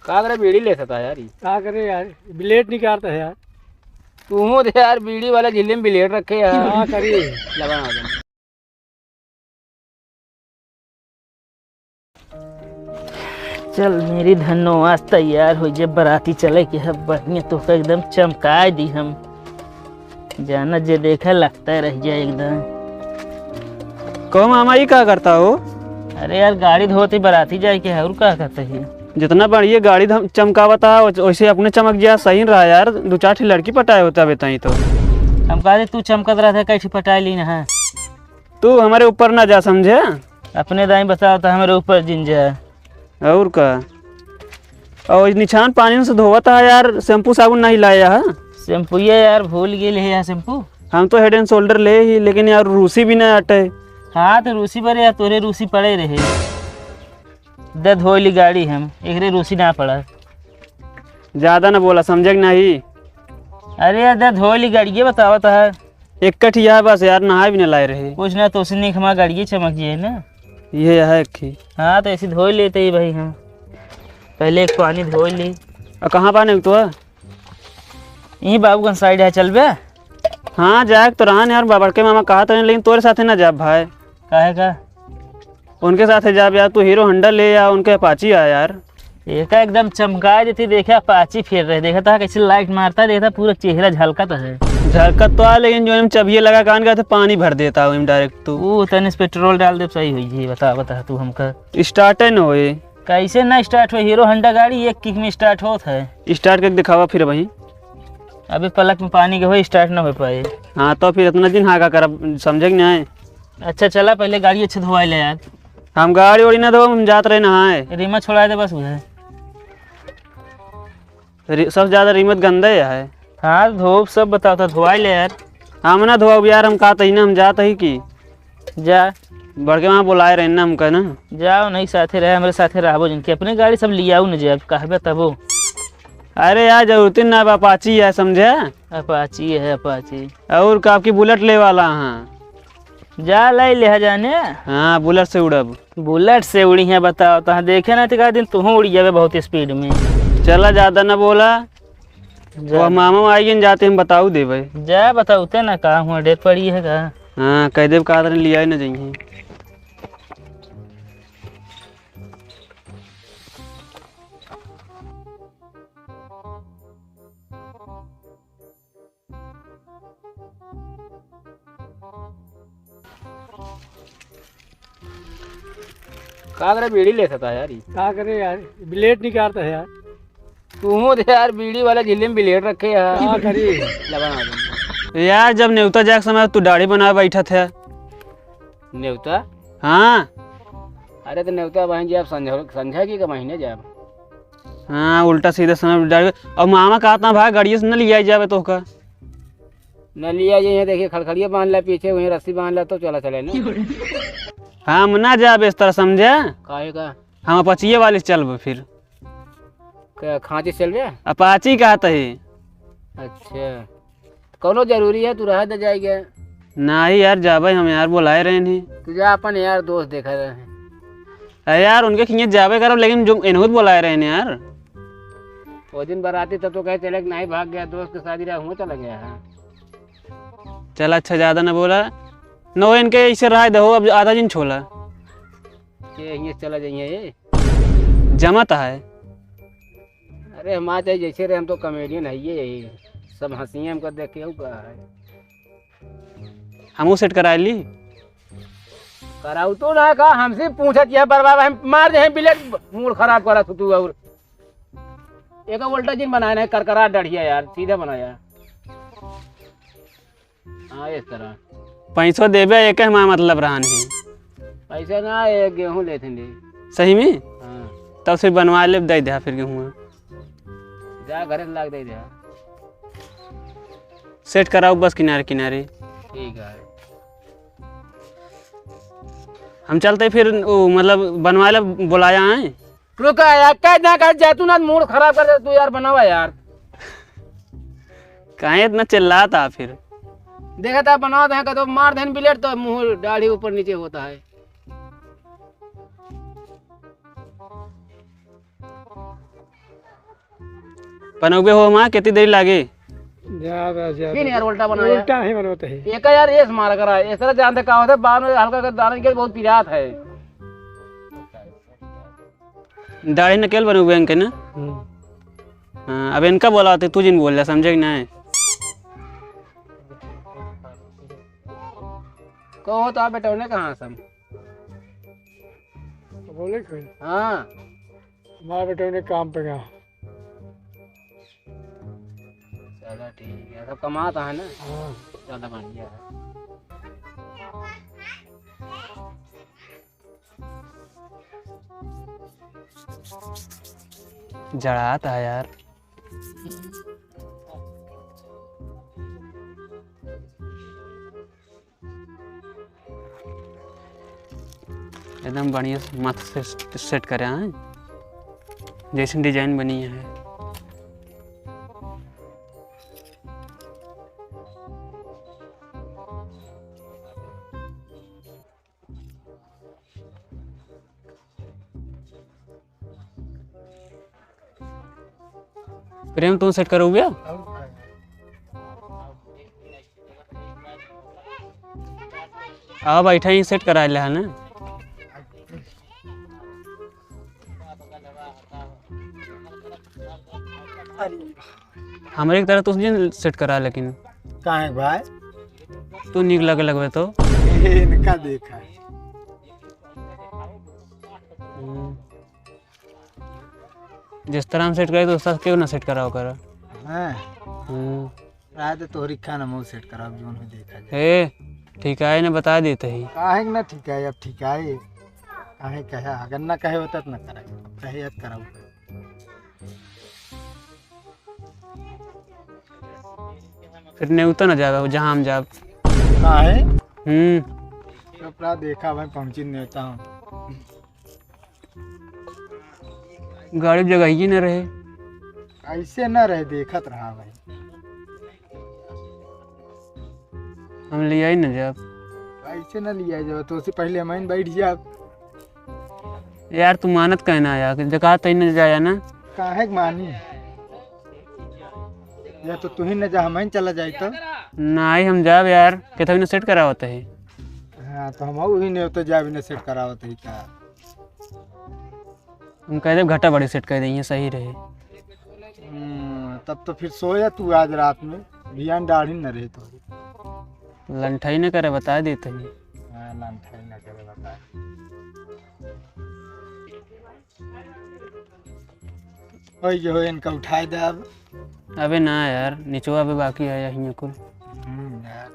का करे बीड़ी ले सकता यार क्या करे यार, ब्लेड निकालता है यार। तू हो दे यार बीड़ी वाला झिल्ली में ब्लेड रखे यार। हाँ करिए। लगा दे। चल मेरी धनो आज तैयार हो जब बराती चले कि हम बढ़िया तो एकदम चमका दी हम जाना जे देखा लगता रह जाए एकदम। कहो मामा ये क्या करता हो? अरे यार गाड़ी धोती बराती जाए के और क्या करते है। जितना बढ़िया गाड़ी चमकावता वैसे अपने चमक गया सही रहा यार। दो चार ठी लड़की पटाए होता बताई तो हम कहा तू चमकत रहा था कैसे पटा ली ना। तू हमारे ऊपर ना जा समझे। अपने दाई बताओ तो हमारे ऊपर जिंजा और का। और निशान पानी से धोवा था यार, शैम्पू साबुन नहीं लाया है। शैम्पू यार भूल गए है यार शैम्पू। हम तो हेड एंड शोल्डर ले ही, लेकिन यार रूसी भी नहीं हटे। हाँ तो रूसी पर यार तोरे रूसी पड़े रहे द धोली गाड़ी हम एक रूसी ना पड़ा। ज्यादा ना बोला समझे नहीं। अरे यार द धोली गाड़ी ये बताओ तो है एक कठी है बस यार, नहा भी नहीं लाए रहे। कुछ ना तो उसने हमारा गाड़ी चमक गई है ना। ये है एक ही। हाँ तो ऐसे धो लेते ही भाई हम पहले एक पानी धो ली। और कहाँ पाने तो है? यही बाबूगंज साइड है चल बे। हाँ जाए तो रहा यार, बड़के मामा कहा था लेकिन तोरे साथ ना जा भाई। काहे का? उनके साथ जा यार, तू हीरो होंडा ले या उनके अपाची आ यार। एक एकदम चमका देती देखा अपाची फिर रहे देखा था कैसे लाइट मारता देखा पूरा चेहरा झलका है। झलकत तो आ लेकिन जो चबिये लगा कान गया था पानी भर देता हूँ डायरेक्ट। तू तने पेट्रोल डाल दे सही हुई बता तू हमका स्टार्ट है न होए कैसे ना स्टार्ट हो। हीरो होंडा गाड़ी एक किक में स्टार्ट होता है। स्टार्ट करके दिखावा फिर वही। अभी पलक में पानी के हो स्टार्ट ना हो पाए। हाँ तो फिर इतना दिन हागा कर समझे कि नहीं। अच्छा चला पहले गाड़ी अच्छे धोवा ले यार। हम गाड़ी ओड़ी ना दो, हम जाते रहे नहाए। रीमा छोड़ा दे बस उधर। सबसे ज्यादा रीमत गंदा है। हाँ धोप सब बताओ था धोवा ले यार। हम ना धोब यार, हम कहा ना हम जाते ही की जा बड़के वहाँ बुलाए रहे ना हमका ना। जाओ नहीं साथे रहे हमारे साथे रहो जिनके अपने गाड़ी सब लियाओ न जब कहबे तबो। अरे यार जरूरत ना अपाची है समझे। अपाची है अपाची। और का आपकी बुलेट ले वाला। हाँ जा ले जाने। हाँ बुलेट से उड़ब। बुलेट से उड़ी है बताओ तो देखे ना तो दिन तू उड़ी जावे बहुत स्पीड में। चला ज्यादा ना बोला। वो मामा आएगी जाते हम बताऊ दे भाई। जा बताओ ते ना कहा हुआ डेट पड़ी है का। हाँ कह देव कहा लिया ही ना जाइए। का करे बीड़ी ले सकता यार क्या करे यार, ब्लेड निकालता है यार। तू हो दे यार बीड़ी वाला झिल्ली में ब्लेड रखे यार। हाँ करिए। लगा दे। यार जब न्योता जाके समय तू दाढ़ी बना बैठा था। न्योता? हाँ अरे तो न्योता बहन जी आप संझा की का महीने जाब। हाँ उल्टा सीधा समय दाढ़ी। और मामा कहा था भाई गाड़िए से न लिया जावे तो का न लिया जाइए। देखिए खड़खड़िया बांध ला पीछे वहीं रस्सी बांध ला तो चला चले ना। हम ना जाबे इस तरह समझे। काहे का? हम अपाचिए वाले से चलब फिर। खांची चल गया। अपाची कहते है। अच्छा कोनो जरूरी है तू रह दे जाएगा। नहीं यार जाबे हम यार बुलाए रहे नहीं। तू जा अपन यार दोस्त देखा रहे यार उनके खिंचे जाबे करब लेकिन जो इन्हों बुलाए रहे ने यार। वो दिन बराती तब तो कहे चले नहीं भाग गया दोस्त के शादी रहा हूँ चला गया है। चल अच्छा ज्यादा ना बोला। नो इनके इसे राय दो अब आधा दिन छोला कि यहीं चला जाइए ये जमत है। अरे हम आ जाए जैसे रहे हम तो कॉमेडियन है ये सब हंसी हमको देख के है। हमू सेट करा ली कराऊ तो ना का हमसे पूछत यह बर्बाद हम मार दे बिलेट मूड खराब करा तू। और एक उल्टा जिन बनाया है करकरा डढ़िया यार सीधा बनाया। हाँ इस तरह पैसों देवे एक हमारा मतलब रहा नहीं। पैसा ना एक गेहूँ लेते थे। सही में? हाँ तब फिर बनवा ले दे दिया फिर गेहूँ जा घर लाग दे दिया। सेट कराओ बस किनारे किनारे। ठीक है हम चलते फिर मतलब बनवा ले बुलाया है। रुका यार कह ना कर जैतून ना मूड खराब कर दे तू यार बनावा यार। कहीं इतना चिल्लाता फिर। देखा था बनाओ था तो मार देन बिलेट तो मुंह दाढ़ी ऊपर नीचे होता है। बनोगे हो माँ कितनी देर लागे? ज्यादा फिर यार उल्टा बनाया उल्टा नहीं बनता है। एक यार रेस मार करा इस तरह जानते का होता है बाद में हल्का कर दाना के बहुत पिरात है। दाढ़ी नकेल बने हुए इनके ना। हाँ अब इनका बोला होते तू जिन बोल रहा समझे कि नहीं? कहो तो आप बेटा उन्हें कहाँ सब बोले कोई हाँ हमारे बेटे ने काम पे गया। चलो ठीक है सब कमाता है ना। हाँ चलो बढ़िया है। जड़ाता है यार। एकदम बढ़िया मत से सेट करे हैं जैसे डिजाइन बनी है। प्रेम तुम सेट करोगे? आओ बैठा ही सेट करा है ना। हमारे एक तरह तो सेट करा लेकिन कहाँ है भाई? तू निक लगे लगवे तो इनका देखा है। जिस तरह हम सेट करे तो उस तरह क्यों ना सेट कराओ करा। हैं राय तो तोहरी खाना मुँह सेट करा जोन हो देखा जाए। हे ठीक है ना बता देते ही। काहे ना ठीक है अब ठीक है काहे कहे अगर ना कहे होता तो ना कराए कहे याद कराऊ। फिर नहीं उतर ना जाए जहाँ हम जाब। काहे हम्म कपड़ा देखा भाई पहुँची नहीं होता हूँ। गाड़ी जगह ही न रहे। ऐसे ना रहे देखत रहा भाई। हम ले आई न जाब। ऐसे ना लिया जाए तो उससे पहले हम बैठ जाए। यार तू मानत कहना यार जगह तय न जाया ना। काहे के मानी या तो तू ही न जा हम चला जाए तो। नहीं हम जाब यार कितना न सेट करा होता है। हाँ तो हम वही नहीं होते जा भी न सेट करावत है का। हम कह दे घाटा बड़ी सेट कर देंगे सही रहे। तब तो फिर सोया तू आज रात में बियान दाढ़ी न रहे तो। लंठाई न करे बता देते ही। हाँ लंठाई न करे बता। हो इनका उठाए दे अब। अबे ना यार निचवा अबे बाकी है यहीं कुल। यार